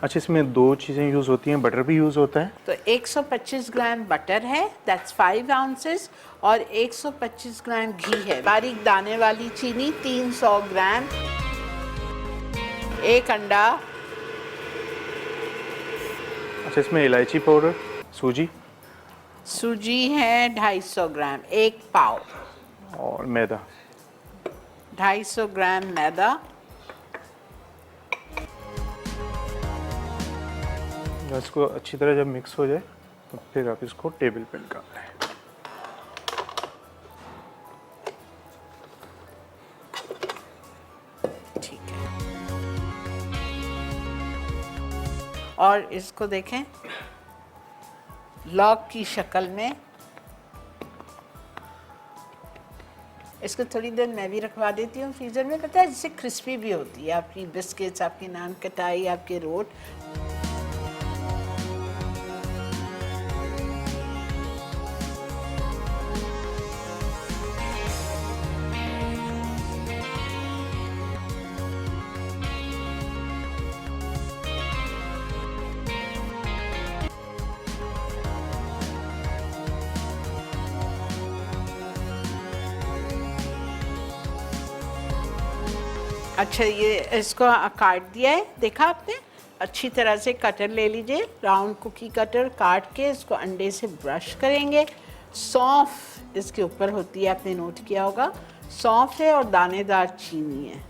अच्छा, इसमें दो चीज़ें यूज़ होती हैं, बटर भी यूज़ होता है? तो 125 ग्राम बटर है, दैट्स 5 आउंसेस, और 125 ग्राम घी है। बारीक दाने वाली चीनी 300 ग्राम, एक अंडा। अच्छा, इसमें इलायची पाउडर, सूजी है 250 ग्राम, एक पाव। और मैदा। 250 ग्राम मैदा। इसको अच्छी तरह जब मिक्स हो जाए तो फिर आप इसको टेबल पे निकाल लें। ठीक है, और इसको देखें लॉग की शक्ल में। इसको थोड़ी देर मैं भी रखवा देती हूँ फ्रीज़र में, पता है जिससे क्रिस्पी भी होती है आपकी बिस्किट्स, आपकी नान कटाई, आपके रोट। अच्छा, ये इसको काट दिया है, देखा आपने? अच्छी तरह से कटर ले लीजिए, राउंड कुकी कटर काट के इसको अंडे से ब्रश करेंगे। सौंफ इसके ऊपर होती है, आपने नोट किया होगा। सौंफ है और दानेदार चीनी है।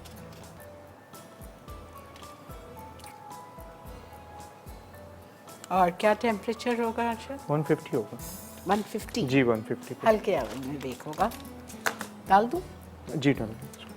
और क्या टेम्परेचर होगा अच्छा? 150 होगा। 150? जी 150। हल्के ओवन में बेक होगा। डाल दूँ? जी डाल दीजिए।